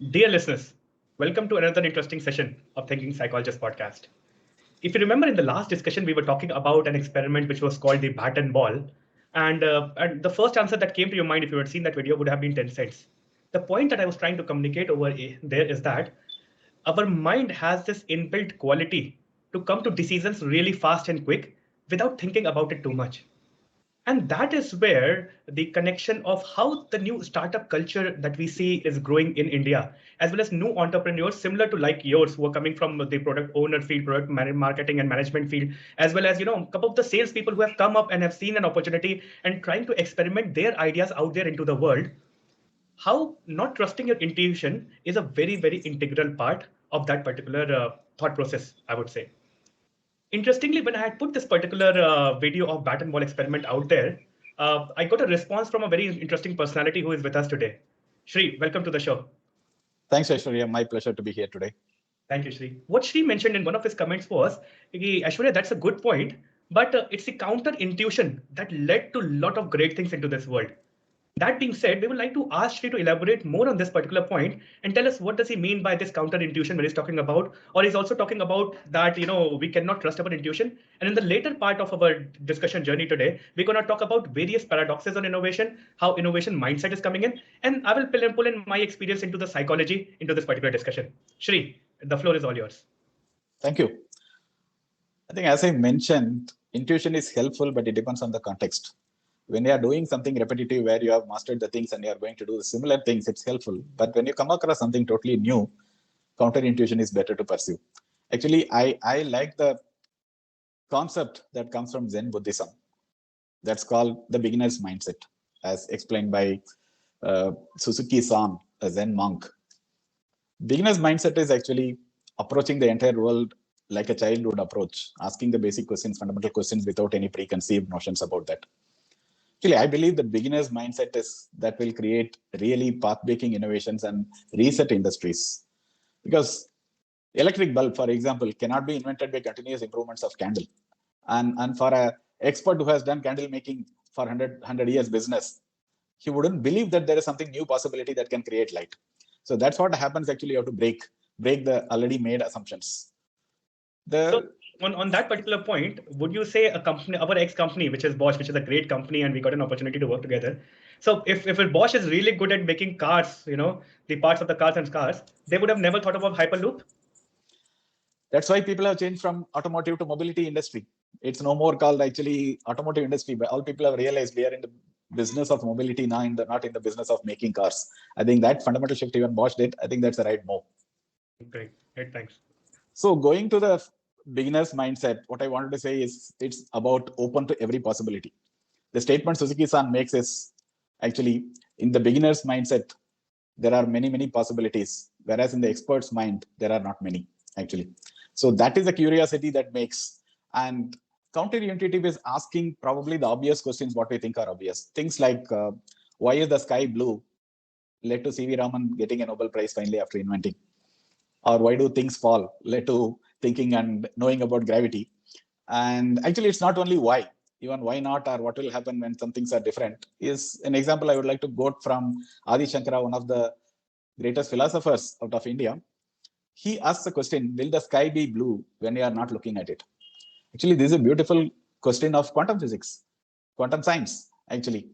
Dear listeners, welcome to another interesting session of Thinking Psychologist podcast. If you remember in the last discussion, we were talking about an experiment which was called the bat and ball. And the first answer that came to your mind if you had seen that video would have been 10 cents. The point that I was trying to communicate over there is that our mind has this inbuilt quality to come to decisions really fast and quick without thinking about it too much. And that is where the connection of how the new startup culture that we see is growing in India, as well as new entrepreneurs similar to like yours who are coming from the product owner field, product marketing and management field, as well as a couple of the salespeople who have come up and have seen an opportunity and trying to experiment their ideas out there into the world. How not trusting your intuition is a very, very integral part of that particular thought process, I would say. Interestingly, when I had put this particular video of bat and ball experiment out there, I got a response from a very interesting personality who is with us today. Shri, welcome to the show. Thanks, Aishwarya. My pleasure to be here today. Thank you, Shri. What Shri mentioned in one of his comments was, Aishwarya, that's a good point, but it's the counter intuition that led to a lot of great things into this world. That being said, we would like to ask Shri to elaborate more on this particular point and tell us what does he mean by this counter intuition when he's talking about, or he's also talking about that we cannot trust our intuition. And in the later part of our discussion journey today, we're going to talk about various paradoxes on innovation, how innovation mindset is coming in, and I will pull in my experience into the psychology into this particular discussion. Shri, the floor is all yours. Thank you. I think as I mentioned, intuition is helpful, but it depends on the context. When you are doing something repetitive where you have mastered the things and you are going to do the similar things, it's helpful. But when you come across something totally new, counterintuition is better to pursue. Actually, I like the concept that comes from Zen Buddhism. That's called the beginner's mindset, as explained by Suzuki-san, a Zen monk. Beginner's mindset is actually approaching the entire world like a child would approach, asking the basic questions, fundamental questions without any preconceived notions about that. Actually, I believe the beginner's mindset is that will create really path-breaking innovations and reset industries. Because electric bulb, for example, cannot be invented by continuous improvements of candle. And for an expert who has done candle making for 100 years business, he wouldn't believe that there is something new possibility that can create light. So that's what happens. Actually, you have to break the already made assumptions. So on that particular point, would you say a company, our ex-company, which is Bosch, which is a great company, and we got an opportunity to work together. So if Bosch is really good at making cars, the parts of the cars and cars, they would have never thought about Hyperloop. That's why people have changed from automotive to mobility industry. It's no more called actually automotive industry, but all people have realized we are in the business of mobility now, not in the business of making cars. I think that fundamental shift even Bosch did. I think that's the right move. Great, thanks. So going to the beginner's mindset, what I wanted to say is it's about open to every possibility. The statement Suzuki-san makes is actually in the beginner's mindset, there are many, many possibilities, whereas in the expert's mind, there are not many actually. So that is a curiosity that makes, and counterintuitive is asking probably the obvious questions, what we think are obvious. Things like, why is the sky blue? Led to C.V. Raman getting a Nobel Prize finally after inventing. Or why do things fall? Led to thinking and knowing about gravity. And actually, it's not only why, even why not or what will happen when some things are different is an example I would like to quote from Adi Shankara, one of the greatest philosophers out of India. He asks the question, will the sky be blue when you are not looking at it? Actually, this is a beautiful question of quantum physics, quantum science, actually.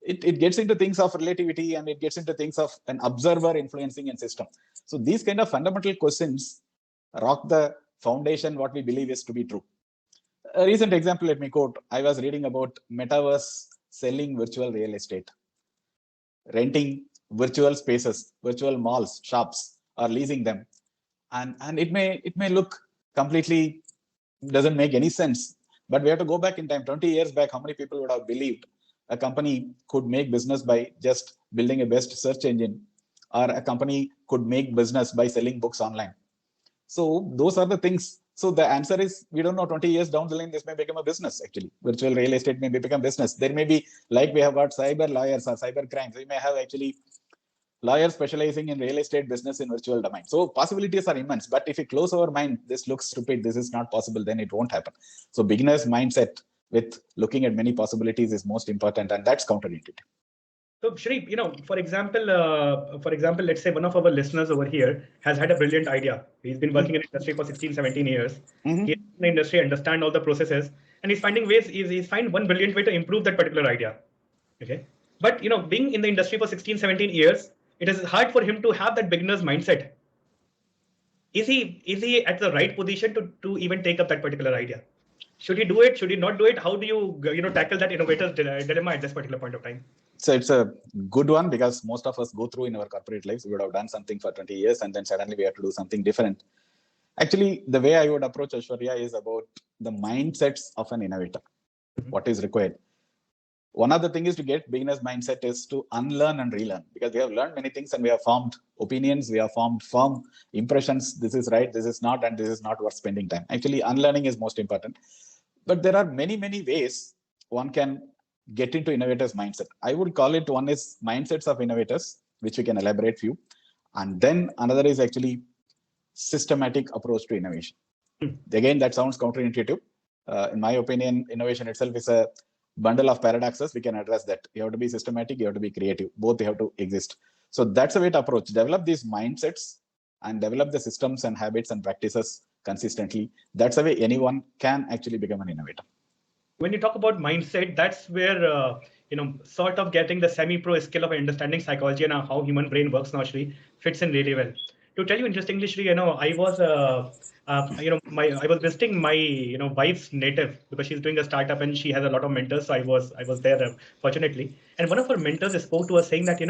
It gets into things of relativity and it gets into things of an observer influencing a system. So these kind of fundamental questions rock the foundation, what we believe is to be true. A recent example, let me quote. I was reading about Metaverse selling virtual real estate, renting virtual spaces, virtual malls, shops, or leasing them. And it may look completely doesn't make any sense. But we have to go back in time. 20 years back, how many people would have believed a company could make business by just building a best search engine, or a company could make business by selling books online? So those are the things. So the answer is, we don't know, 20 years down the line, this may become a business actually. Virtual real estate may become business. There may be, like we have got cyber lawyers or cyber crimes, we may have actually lawyers specializing in real estate business in virtual domain. So possibilities are immense, but if we close our mind, this looks stupid, this is not possible, then it won't happen. So beginner's mindset with looking at many possibilities is most important, and that's counterintuitive. So Shri, for example, let's say one of our listeners over here has had a brilliant idea. He's been working in industry for 16, 17 years. Mm-hmm. He's in the industry, understand all the processes, and he's finding ways. He's find one brilliant way to improve that particular idea. Okay, but being in the industry for 16, 17 years, it is hard for him to have that beginner's mindset. Is he at the right position to even take up that particular idea? Should he do it? Should he not do it? How do you tackle that innovator's dilemma at this particular point of time? So it's a good one because most of us go through in our corporate lives. We would have done something for 20 years and then suddenly we have to do something different. Actually, the way I would approach Aishwarya is about the mindsets of an innovator. What is required? One other thing is to get beginner's mindset is to unlearn and relearn, because we have learned many things and we have formed opinions, we have formed firm impressions. This is right, this is not, and this is not worth spending time. Actually, unlearning is most important. But there are many, many ways one can get into innovators' mindset. I would call it, one is mindsets of innovators, which we can elaborate few. And then another is actually systematic approach to innovation. Again, that sounds counterintuitive. In my opinion, innovation itself is a bundle of paradoxes. We can address that. You have to be systematic, you have to be creative. Both have to exist. So that's a way to approach. Develop these mindsets and develop the systems and habits and practices consistently. That's the way anyone can actually become an innovator. When you talk about mindset, that's where sort of getting the semi-pro skill of understanding psychology and how human brain works now, Shri, fits in really well. To tell you interestingly, Shri, I was I was visiting my wife's native because she's doing a startup and she has a lot of mentors. So I was there fortunately, and one of her mentors spoke to us saying that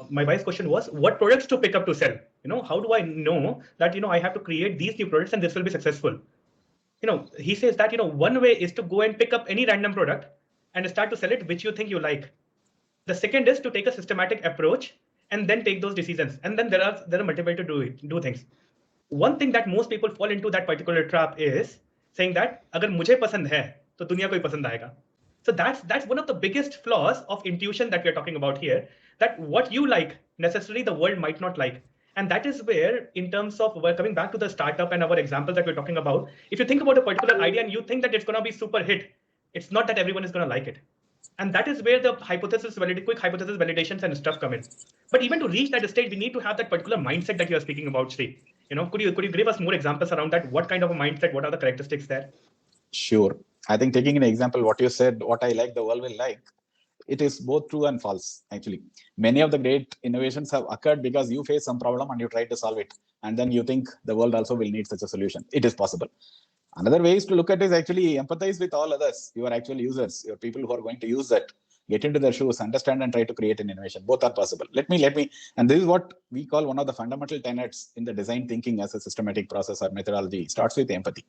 my wife's question was what products to pick up to sell. How do I know that I have to create these new products and this will be successful? He says that one way is to go and pick up any random product and start to sell it which you think you like. The second is to take a systematic approach and then take those decisions, and then there are multiple to do things. One thing that most people fall into that particular trap is saying that अगर मुझे पसंद है तो दुनिया को ही पसंद आएगा. So that's one of the biggest flaws of intuition that we're talking about here, that what you like necessarily the world might not like. And that is where, in terms of, we're coming back to the startup and our example that we're talking about, if you think about a particular idea and you think that it's going to be super hit, it's not that everyone is going to like it. And that is where the quick hypothesis validations and stuff come in. But even to reach that stage, we need to have that particular mindset that you are speaking about, Sri. Could you give us more examples around that? What kind of a mindset? What are the characteristics there? Sure. I think taking an example, what you said, what I like, the world will like, it is both true and false, actually. Many of the great innovations have occurred because you face some problem and you try to solve it. And then you think the world also will need such a solution. It is possible. Another way is to look at is actually empathize with all others, your actual users, your people who are going to use that, get into their shoes, understand and try to create an innovation. Both are possible. Let me, and this is what we call one of the fundamental tenets in the design thinking as a systematic process or methodology. It starts with empathy.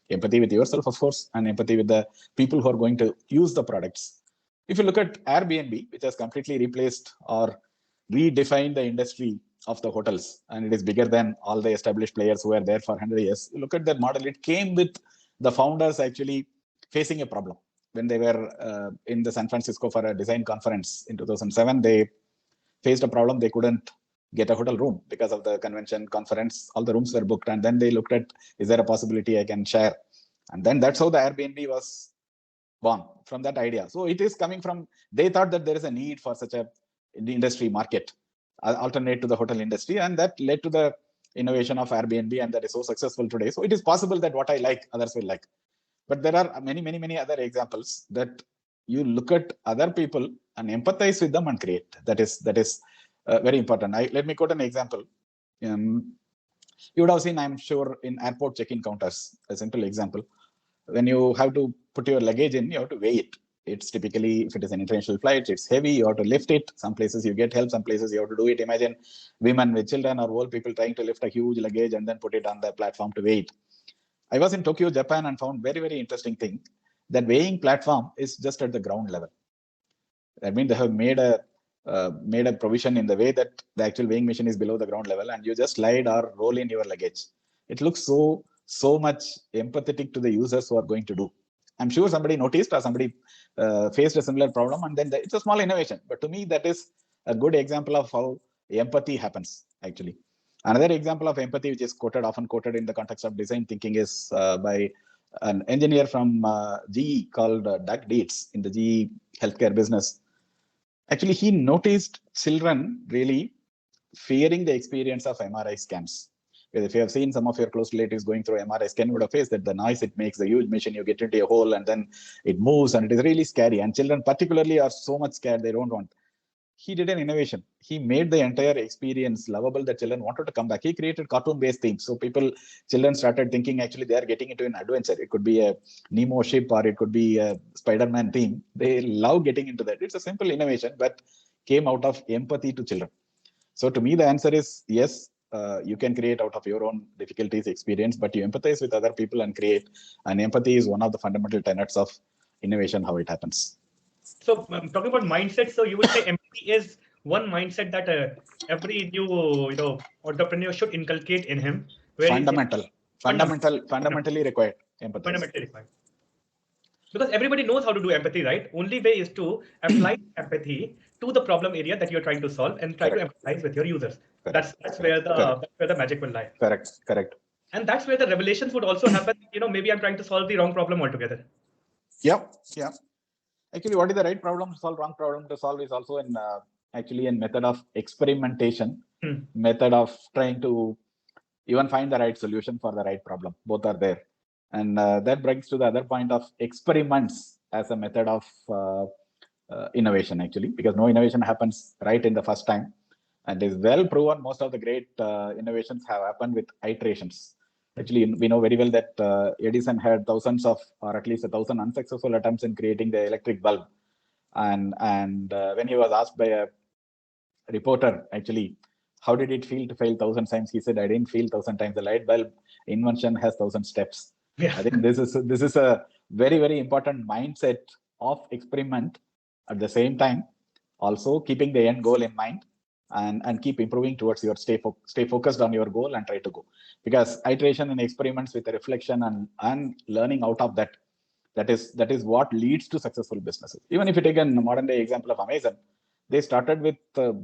Empathy with yourself, of course, and empathy with the people who are going to use the products. If you look at Airbnb, which has completely replaced or redefined the industry of the hotels, and it is bigger than all the established players who were there for 100 years. You look at that model, it came with the founders actually facing a problem. When they were in the San Francisco for a design conference in 2007, they faced a problem. They couldn't get a hotel room because of the convention conference. All the rooms were booked. And then they looked at, is there a possibility I can share? And then that's how the Airbnb was born, from that idea. So it is coming from, they thought that there is a need for such a industry market, alternate to the hotel industry. And that led to the innovation of Airbnb, and that is so successful today. So it is possible that what I like, others will like. But there are many, many, many other examples that you look at other people and empathize with them and create. That is very important. Let me quote an example. You would have seen, I'm sure, in airport check-in counters, a simple example. When you have to put your luggage in, you have to weigh it. It's typically, if it is an international flight, it's heavy, you have to lift it. Some places you get help, some places you have to do it. Imagine women with children or old people trying to lift a huge luggage and then put it on the platform to weigh it. I was in Tokyo, Japan, and found very, very interesting thing, that weighing platform is just at the ground level. I mean, they have made a provision in the way that the actual weighing machine is below the ground level, and you just slide or roll in your luggage. It looks so much empathetic to the users who are going to do. I'm sure somebody noticed or somebody faced a similar problem, and then it's a small innovation. But to me, that is a good example of how empathy happens, actually. Another example of empathy, which is often quoted in the context of design thinking, is by an engineer from GE called Doug Dietz in the GE healthcare business. Actually, he noticed children really fearing the experience of MRI scans. Because if you have seen some of your close relatives going through MRI scan, you would have faced that the noise it makes, the huge machine, you get into a hole and then it moves and it is really scary. And children particularly are so much scared, they don't want. He did an innovation. He made the entire experience lovable that children wanted to come back. He created cartoon-based themes. So children started thinking actually they are getting into an adventure. It could be a Nemo ship or it could be a Spider-Man theme. They love getting into that. It's a simple innovation, but came out of empathy to children. So to me, the answer is yes, you can create out of your own difficulties experience, but you empathize with other people and create. And empathy is one of the fundamental tenets of innovation, how it happens. So talking about mindset, so you would say empathy is one mindset that every new entrepreneur should inculcate in him, where he's Fundamentally required empathy. Fundamentally required. Because everybody knows how to do empathy, right? Only way is to apply empathy to the problem area that you're trying to solve and try to empathize with your users. That's where the magic will lie. Correct. And that's where the revelations would also happen. Maybe I'm trying to solve the wrong problem altogether. Yeah. Actually, what is the right problem to solve, wrong problem to solve is also actually a method of experimentation, method of trying to even find the right solution for the right problem. Both are there. And that brings to the other point of experiments as a method of innovation, actually, because no innovation happens right in the first time. And it is well proven most of the great innovations have happened with iterations. Actually, we know very well that Edison had thousands of, or at least 1,000 unsuccessful attempts in creating the electric bulb. And when he was asked by a reporter, actually, how did it feel to fail 1,000 times? He said, I didn't fail 1,000 times. The light bulb invention has 1,000 steps. Yeah. I think this is a very, very important mindset of experiment. At the same time, also keeping the end goal in mind and keep improving towards your stay focused on your goal and try to go. Because iteration and experiments with a reflection and learning out of that is what leads to successful businesses. Even if you take a modern day example of Amazon, they started with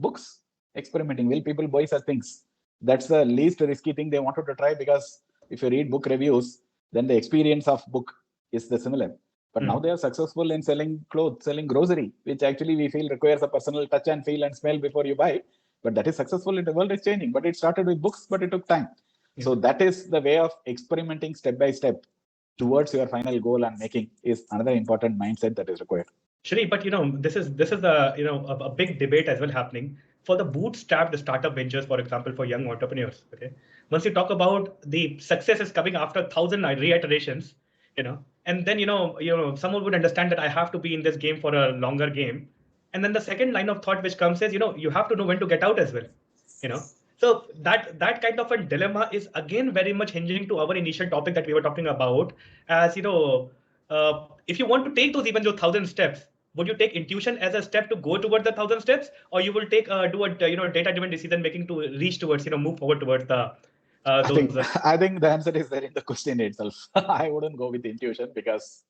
books, experimenting. Will people buy such things? That's the least risky thing they wanted to try, because if you read book reviews, then the experience of book is the similar. But now they are successful in selling clothes, selling grocery, which actually we feel requires a personal touch and feel and smell before you buy. But that is successful. The world is changing. But it started with books, but it took time. Yeah. So that is the way of experimenting step by step towards your final goal and making is another important mindset that is required. Shri, but this is a big debate as well happening for the bootstrapped startup ventures, for example, for young entrepreneurs. Okay, once you talk about the success is coming after 1,000 reiterations, and then someone would understand that I have to be in this game for a longer game, and then the second line of thought which comes is you have to know when to get out as well, So that kind of a dilemma is again very much hinging to our initial topic that we were talking about, as if you want to take those 1,000 steps, would you take intuition as a step to go toward the 1,000 steps, or you will do a data-driven decision making to reach towards move forward towards the I think the answer is there in the question itself. I wouldn't go with intuition, because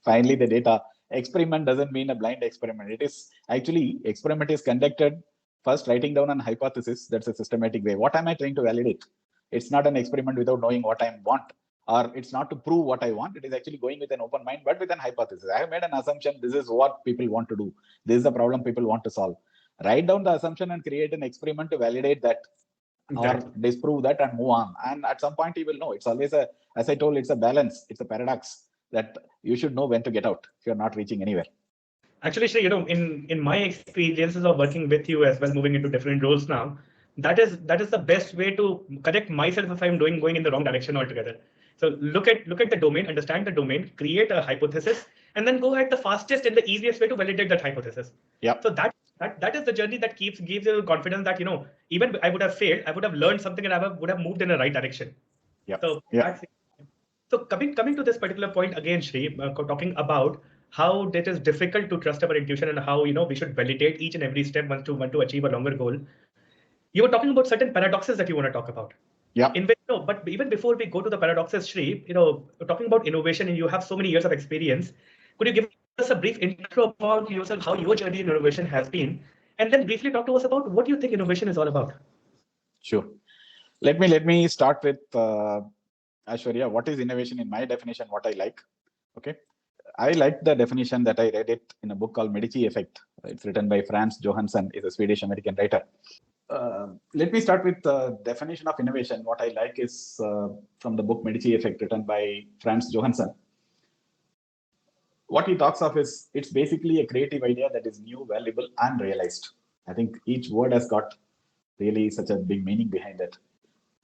finally the data experiment doesn't mean a blind experiment. It is actually experiment is conducted first writing down an hypothesis. That's a systematic way. What am I trying to validate? It's not an experiment without knowing what I want, or it's not to prove what I want. It is actually going with an open mind, but with an hypothesis. I have made an assumption. This is what people want to do. This is the problem people want to solve. Write down the assumption and create an experiment to validate that or disprove that and move on. And at some point you will know. It's always as I told, it's a balance. It's a paradox that you should know when to get out if you're not reaching anywhere. Actually, Shri, in my experiences of working with you as well, moving into different roles now, that is the best way to correct myself if I'm going in the wrong direction altogether. So look at the domain, understand the domain, create a hypothesis, and then go at the fastest and the easiest way to validate that hypothesis. Yeah. So that is the journey that gives you confidence that even I would have failed, I would have learned something, and I would have moved in the right direction. Yeah. So coming to this particular point again, Shri, talking about how it is difficult to trust our intuition and how we should validate each and every step want to achieve a longer goal. You were talking about certain paradoxes that you want to talk about. Yeah. But even before we go to the paradoxes, Shri, talking about innovation, and you have so many years of experience, could you give us a brief intro about yourself, how your journey in innovation has been, and then briefly talk to us about what you think innovation is all about? Sure. Let me start with Aishwarya. What is innovation in my definition? What I like. Okay. I like the definition that I read it in a book called Medici Effect It's written by Franz Johansson, is a Swedish American writer. Let me start with the definition of innovation. What I like is from the book Medici Effect, written by Franz Johansson. What he talks of is it's basically a creative idea that is new, valuable, and realized. I think each word has got really such a big meaning behind it.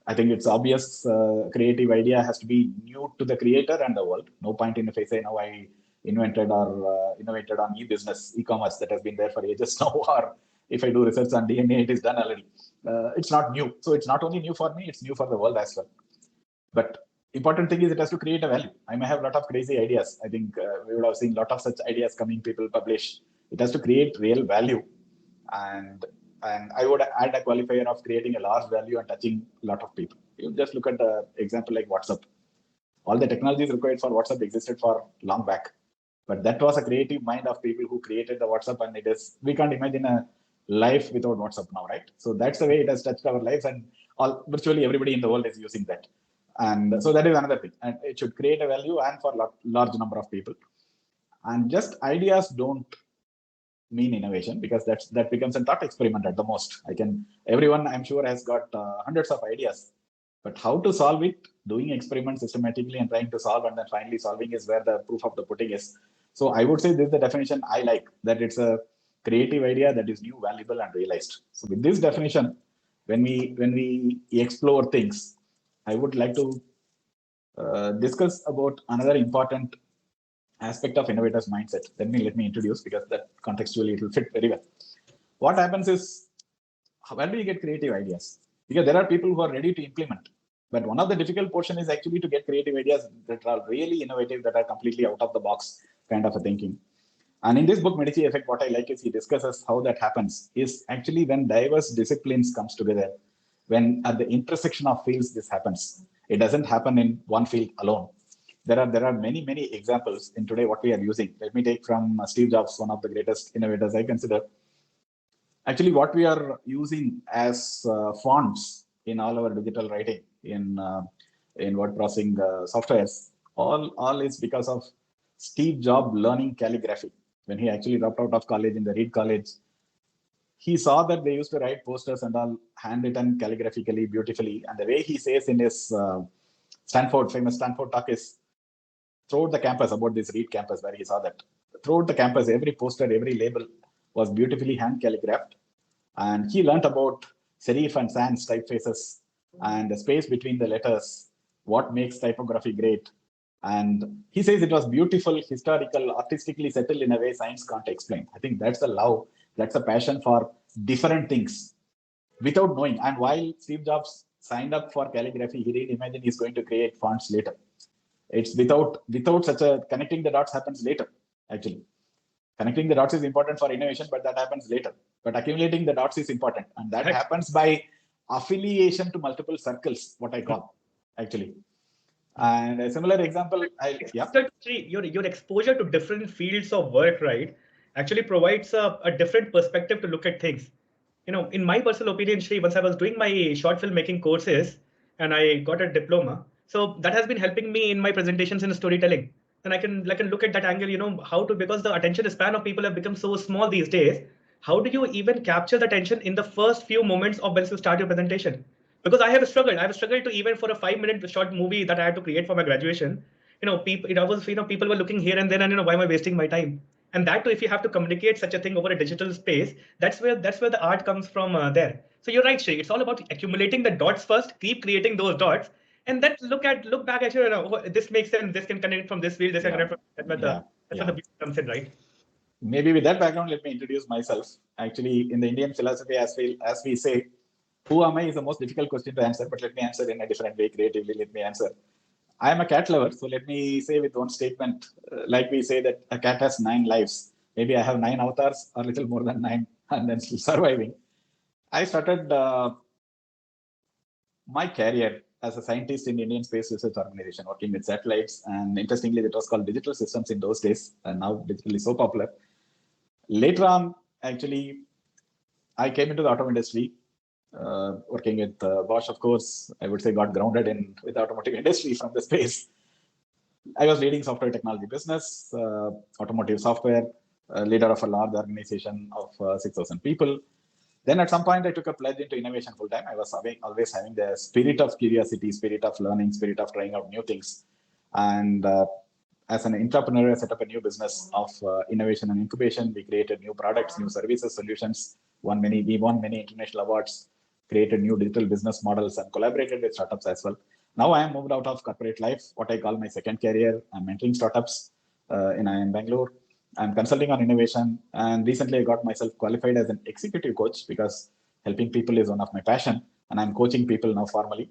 I think it's obvious creative idea has to be new to the creator and the world. No point in if I say, no, I invented or innovated on e-business, e-commerce that has been there for ages now, or if I do research on DNA, it is done already. It's not new. So it's not only new for me, it's new for the world as well. But important thing is it has to create a value. I may have a lot of crazy ideas. I think we would have seen a lot of such ideas coming, people publish. It has to create real value. And I would add a qualifier of creating a large value and touching a lot of people. You just look at the example like WhatsApp. All the technologies required for WhatsApp existed for long back. But that was a creative mind of people who created the WhatsApp, and it is, we can't imagine a life without WhatsApp now, right? So that's the way it has touched our lives, and virtually everybody in the world is using that. And so that is another thing. And it should create a value and for large number of people. And just ideas don't mean innovation, because that becomes a thought experiment at the most. Everyone I'm sure has got hundreds of ideas, but how to solve it, doing experiments systematically and trying to solve and then finally solving is where the proof of the pudding is. So I would say this is the definition I like, that it's a creative idea that is new, valuable, and realized. So with this definition, when we explore things, I would like to discuss about another important aspect of innovators mindset. Let me introduce, because that contextually it will fit very well. What happens is, where do you get creative ideas? Because there are people who are ready to implement, but one of the difficult portion is actually to get creative ideas that are really innovative, that are completely out of the box kind of a thinking. And in this book Medici Effect, what I like is he discusses how that happens is actually when diverse disciplines comes together, when at the intersection of fields this happens. It doesn't happen in one field alone. There are many examples in today what we are using. Let me take from Steve Jobs, one of the greatest innovators I consider. Actually, what we are using as fonts in all our digital writing in word processing softwares, all is because of Steve Jobs learning calligraphy. When he actually dropped out of college in the Reed College, he saw that they used to write posters and all handwritten calligraphically, beautifully. And the way he says in his famous Stanford talk is, throughout the campus, about this Reed campus where he saw that, throughout the campus, every poster, every label was beautifully hand calligraphed. And he learned about serif and sans typefaces and the space between the letters, what makes typography great. And he says it was beautiful, historical, artistically settled in a way science can't explain. I think that's the love, that's a passion for different things without knowing. And while Steve Jobs signed up for calligraphy, he didn't imagine he's going to create fonts later. It's without such a connecting the dots happens later, actually. Connecting the dots is important for innovation, but that happens later. But accumulating the dots is important. And that happens by affiliation to multiple circles, what I call, actually. And a similar example, your exposure to different fields of work, right, actually provides a different perspective to look at things. In my personal opinion, Shri, once I was doing my short film making courses and I got a diploma, so that has been helping me in my presentations and storytelling. And I can look at that angle, how to, because the attention span of people have become so small these days. How do you even capture the attention in the first few moments of when you start your presentation? Because I have struggled. To, even for a 5-minute short movie that I had to create for my graduation. People were looking here and then, and why am I wasting my time? And that too, if you have to communicate such a thing over a digital space, that's where the art comes from there. So you're right, Shay. It's all about accumulating the dots first, keep creating those dots, and then look back at this makes sense. This can connect from this field. This can connect from that method. That's where the beauty comes in, right? Maybe with that background, let me introduce myself. Actually, in the Indian philosophy, as we say, who am I is the most difficult question to answer, but let me answer in a different way, creatively. Let me answer. I am a cat lover, so let me say with one statement, like we say that a cat has 9 lives. Maybe I have 9 avatars, or a little more than 9, and then still surviving. I started my career as a scientist in the Indian Space Research Organization, working with satellites, and interestingly, it was called digital systems in those days, and now digital is so popular. Later on, actually, I came into the auto industry, working with Bosch, of course. I would say got grounded in with the automotive industry from the space. I was leading software technology business, automotive software. leader of a large organization of 6,000 people. Then at some point, I took a pledge into innovation full time. I was always having the spirit of curiosity, spirit of learning, spirit of trying out new things. And as an entrepreneur, I set up a new business of innovation and incubation. We created new products, new services, solutions. We won many international awards, created new digital business models, and collaborated with startups as well. Now I am moved out of corporate life, what I call my second career. I'm mentoring startups in Bangalore. I'm consulting on innovation, and recently I got myself qualified as an executive coach because helping people is one of my passion, and I'm coaching people now formally.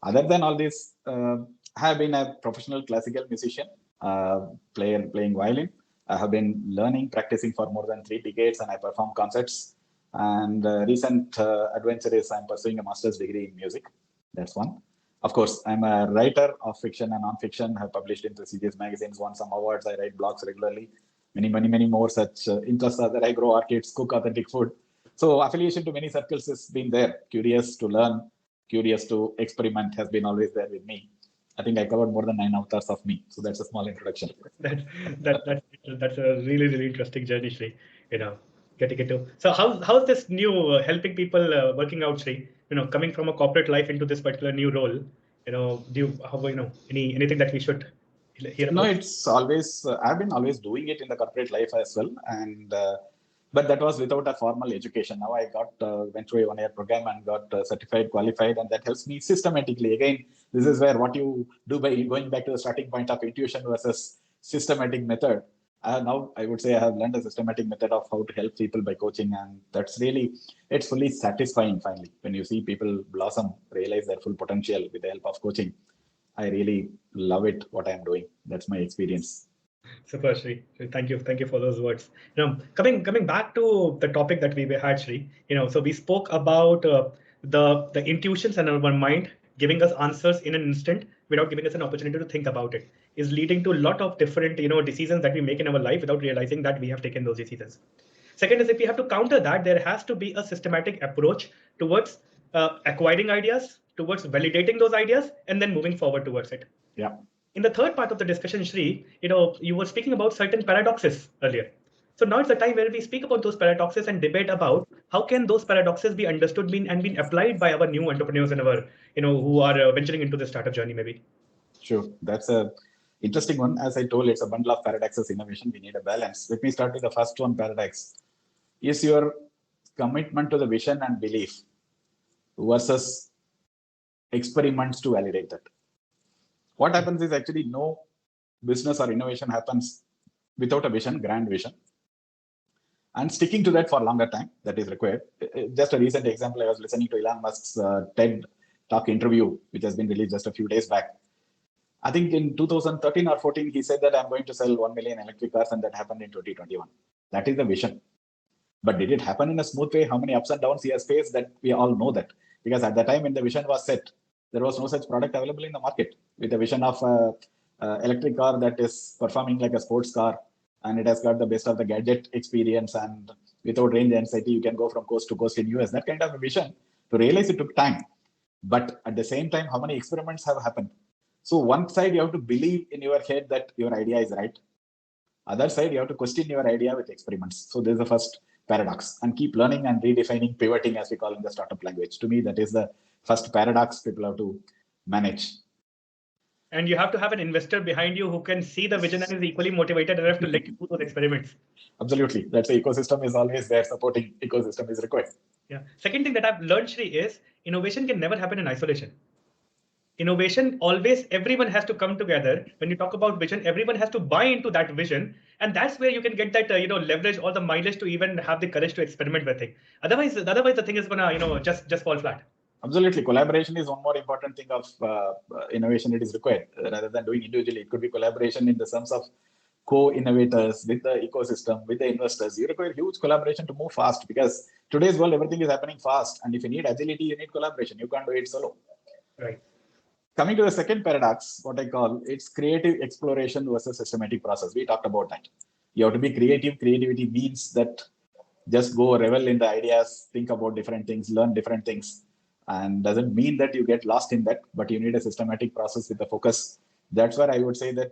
Other than all this, I have been a professional classical musician, playing violin. I have been learning, practicing for more than 3 decades, and I perform concerts. And recent adventure is I'm pursuing a master's degree in music. That's one. Of course, I'm a writer of fiction and non-fiction. Have published in prestigious magazines, won some awards. I write blogs regularly. Many more such interests are that I grow orchids, cook authentic food. So affiliation to many circles has been there. Curious to learn, curious to experiment has been always there with me. I think I covered more than 9 avatars of me. So that's a small introduction. That, that's a really interesting journey, Shri. You know, getting into. So how's this new helping people working out, Shri? You know, coming from a corporate life into this particular new role. You know, anything that we should hear No, about? it's always I've been always doing it in the corporate life as well, and but that was without a formal education. Now I got went through a 1 year program and got certified, qualified, and that helps me systematically. Again, this is where what you do by going back to the starting point of intuition versus systematic method. Now I would say I have learned a systematic method of how to help people by coaching, and that's really it's fully satisfying finally when you see people blossom, realize their full potential with the help of coaching. I really love it what I'm doing. That's my experience. Super, Shri. Thank you for those words. You know, coming back to the topic that we had, Shri. You know, so we spoke about the intuitions and our mind giving us answers in an instant without giving us an opportunity to think about it is leading to a lot of different decisions that we make in our life without realizing that we have taken those decisions. Second is if we have to counter that, there has to be a systematic approach towards acquiring ideas, towards validating those ideas, and then moving forward towards it. Yeah. In the third part of the discussion, Shri, you were speaking about certain paradoxes earlier. So now it's the time where we speak about those paradoxes and debate about how can those paradoxes be understood and been applied by our new entrepreneurs and our, who are venturing into the startup journey, maybe. Sure. That's a interesting one. As I told, it's a bundle of paradoxes innovation. We need a balance. Let me start with the first one paradox. Is your commitment to the vision and belief versus experiments to validate that. What happens is actually no business or innovation happens without a vision, grand vision. And sticking to that for a longer time, that is required. Just a recent example, I was listening to Elon Musk's TED Talk interview, which has been released just a few days back. I think in 2013 or 14, he said that I'm going to sell 1 million electric cars, and that happened in 2021. That is the vision. But did it happen in a smooth way? How many ups and downs he has faced? That we all know that. Because at the time when the vision was set, there was no such product available in the market. With the vision of electric car that is performing like a sports car, and it has got the best of the gadget experience, and without range anxiety, you can go from coast to coast in US. That kind of a vision, to realize it took time. But at the same time, how many experiments have happened? So one side, you have to believe in your head that your idea is right. Other side, you have to question your idea with experiments. So this is the first paradox, and keep learning and redefining, pivoting, as we call in the startup language. To me, that is the first paradox people have to manage. And you have to have an investor behind you who can see the vision and is equally motivated enough to let you do those experiments. Absolutely. That's the ecosystem is always there. Supporting ecosystem is required. Yeah. Second thing that I've learned, Shri, is innovation can never happen in isolation. Innovation always, everyone has to come together. When you talk about vision, everyone has to buy into that vision, and that's where you can get that leverage or the mileage to even have the courage to experiment with it. Otherwise the thing is gonna just fall flat. Absolutely. Collaboration is one more important thing of innovation. It is required rather than doing individually. It could be collaboration in the sense of co-innovators with the ecosystem, with the investors. You require huge collaboration to move fast, because today's world, everything is happening fast. And if you need agility, you need collaboration. You can't do it solo. Right. Coming to the second paradox, what I call it's creative exploration versus systematic process. We talked about that. You have to be creative. Creativity means that just go revel in the ideas, think about different things, learn different things. And doesn't mean that you get lost in that, but you need a systematic process with the focus That's where I would say that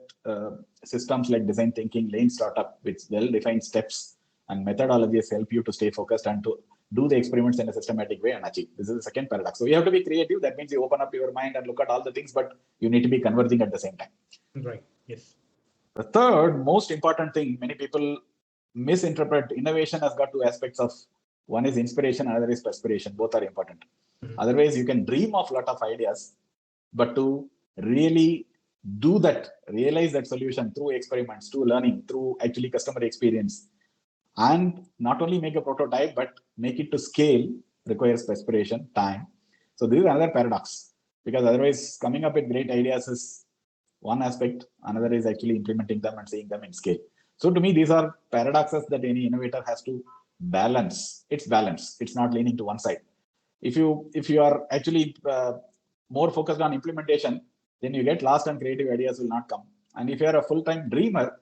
systems like design thinking, lean startup with well-defined steps and methodologies help you to stay focused and to do the experiments in a systematic way and achieve. This is the second paradox. So you have to be creative. That means you open up your mind and look at all the things, but you need to be converging at the same time. Right. Yes. The third most important thing many people misinterpret innovation has got two aspects of one is inspiration, another is perspiration. Both are important. Otherwise, you can dream of a lot of ideas, but to really do that, realize that solution through experiments, through learning, through actually customer experience, and not only make a prototype, but make it to scale requires perspiration, time. So this is another paradox, because otherwise coming up with great ideas is one aspect, another is actually implementing them and seeing them in scale. So to me, these are paradoxes that any innovator has to balance. It's balance. It's not leaning to one side. If you are actually more focused on implementation, then you get lost and creative ideas will not come. And if you are a full-time dreamer,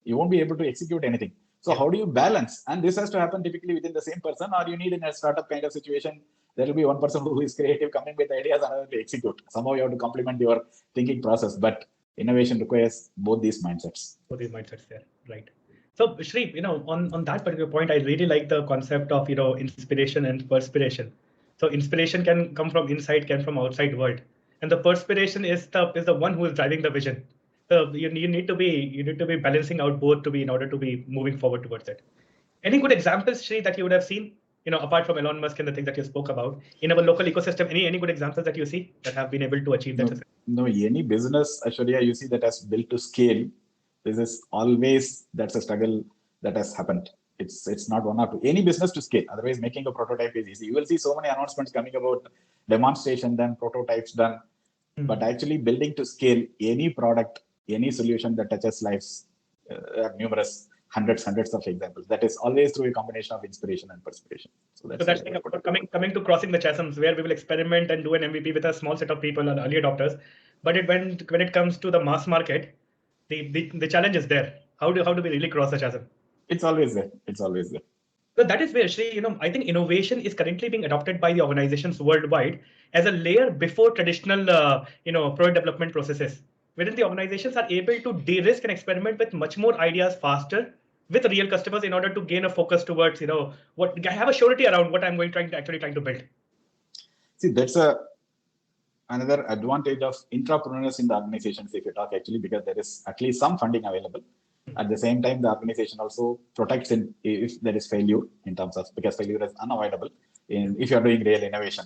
you won't be able to execute anything. So how do you balance? And this has to happen typically within the same person, or you need in a startup kind of situation, there will be one person who is creative coming with ideas and another to execute. Somehow you have to complement your thinking process, but innovation requires both these mindsets. Both these mindsets there, right? So Shri, on that particular point, I really like the concept of inspiration and perspiration. So inspiration can come from inside, can from outside world, and the perspiration is the one who is driving the vision. So you need to be balancing out both to be in order to be moving forward towards it. Any good examples, Shri, that you would have seen, apart from Elon Musk and the things that you spoke about in our local ecosystem? Any good examples that you see that have been able to achieve that? No, any business, Ashwarya, you see that has built to scale. This is always that's a struggle that has happened. It's not one or two. Any business to scale. Otherwise, making a prototype is easy. You will see so many announcements coming about demonstration done, prototypes done, but actually building to scale any product, any solution that touches lives, numerous hundreds of examples. That is always through a combination of inspiration and perspiration. So that's like coming to crossing the chasms, where we will experiment and do an MVP with a small set of people or early adopters. But when it comes to the mass market, the challenge is there. How do we really cross the chasm? It's always there. It's always there. So that is where, Shri, I think innovation is currently being adopted by the organizations worldwide as a layer before traditional, product development processes, wherein the organizations are able to de-risk and experiment with much more ideas faster with real customers in order to gain a focus towards, what have a surety around what I'm trying to build. See, that's another advantage of intrapreneurs in the organizations, if you talk actually, because there is at least some funding available. At the same time, the organization also protects if there is failure in terms of, because failure is unavoidable if you are doing real innovation.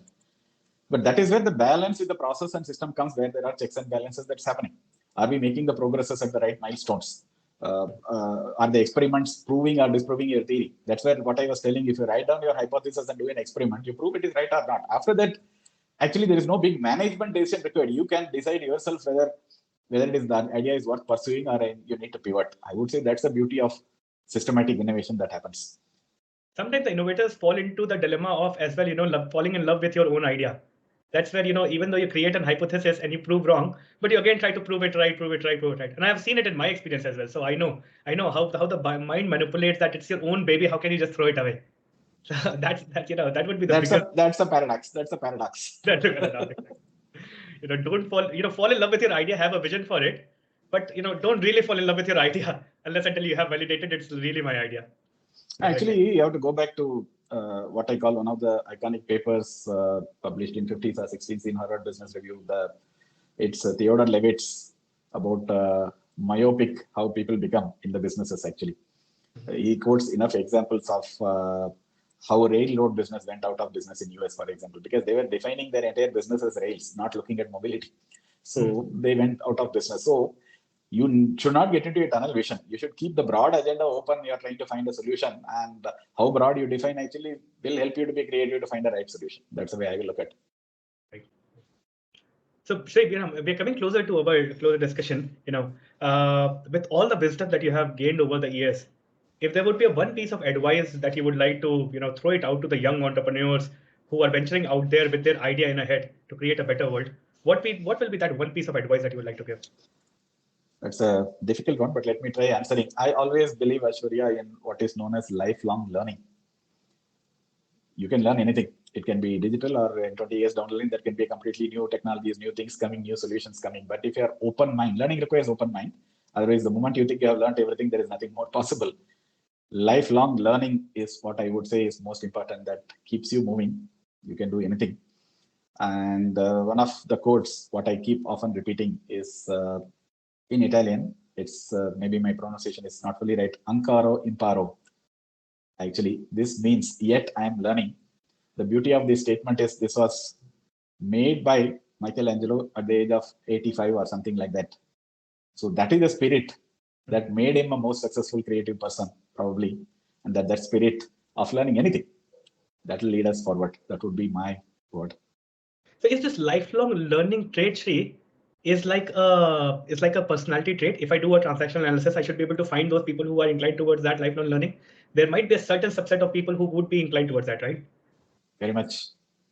But that is where the balance with the process and system comes, where there are checks and balances that's happening. Are we making the progresses at the right milestones? Are the experiments proving or disproving your theory? That's where what I was telling. If you write down your hypothesis and do an experiment, you prove it is right or not. After that, actually, there is no big management decision required. You can decide yourself whether it is the idea is worth pursuing or you need to pivot. I would say that's the beauty of systematic innovation that happens. Sometimes the innovators fall into the dilemma of as well, falling in love with your own idea. That's where, even though you create an hypothesis and you prove wrong, but you again try to prove it right. And I've seen it in my experience as well. So I know how the mind manipulates that it's your own baby. How can you just throw it away? That would be the that's a paradox. That's a paradox. That's a paradox. Don't fall in love with your idea, have a vision for it, but don't really fall in love with your idea unless until you have validated it's really my idea. Actually, you have to go back to what I call one of the iconic papers published in 50s or 60s in Harvard Business Review. It's Theodore Levitt's about myopic how people become in the businesses. Actually, he quotes enough examples of how railroad business went out of business in US, for example, because they were defining their entire business as rails, not looking at mobility. So they went out of business. So you should not get into a tunnel vision. You should keep the broad agenda open. You are trying to find a solution, and how broad you define actually will help you to be creative to find the right solution. That's the way I will look at it. Right. So, Shri, we're coming closer to our closer discussion. With all the wisdom that you have gained over the years, if there would be one piece of advice that you would like to, throw it out to the young entrepreneurs who are venturing out there with their idea in a head to create a better world, what will be that one piece of advice that you would like to give? That's a difficult one, but let me try answering. I always believe, Ashwarya, in what is known as lifelong learning. You can learn anything. It can be digital, or in 20 years down the line, there can be a completely new technologies, new things coming, new solutions coming. But if you are open mind, learning requires open mind. Otherwise, the moment you think you have learned everything, there is nothing more possible. Lifelong learning is what I would say is most important. That keeps you moving. You can do anything. And one of the quotes, what I keep often repeating is in Italian. It's maybe my pronunciation is not fully right. Ancaro imparo. Actually, this means yet I am learning. The beauty of this statement is this was made by Michelangelo at the age of 85 or something like that. So that is the spirit that made him a most successful creative person, probably. And that spirit of learning anything, that will lead us forward. That would be my word. So is this lifelong learning trait, Sri, is like a personality trait? If I do a transactional analysis, I should be able to find those people who are inclined towards that lifelong learning. There might be a certain subset of people who would be inclined towards that, right? Very much.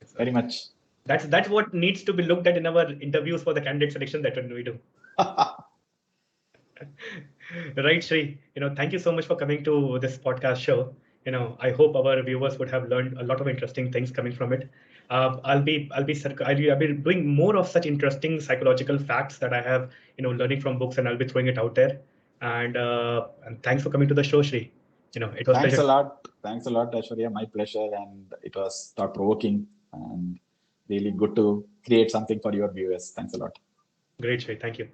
So Very much. that's what needs to be looked at in our interviews for the candidate selection that we do. Right, Sri. Thank you so much for coming to this podcast show. I hope our viewers would have learned a lot of interesting things coming from it. I'll be doing more of such interesting psychological facts that I have, learning from books, and I'll be throwing it out there. And thanks for coming to the show, Sri. It was Thanks a pleasure. lot. Thanks a lot, Ashwarya. My pleasure. And it was thought provoking and really good to create something for your viewers. Thanks a lot. Great, Sri. Thank you.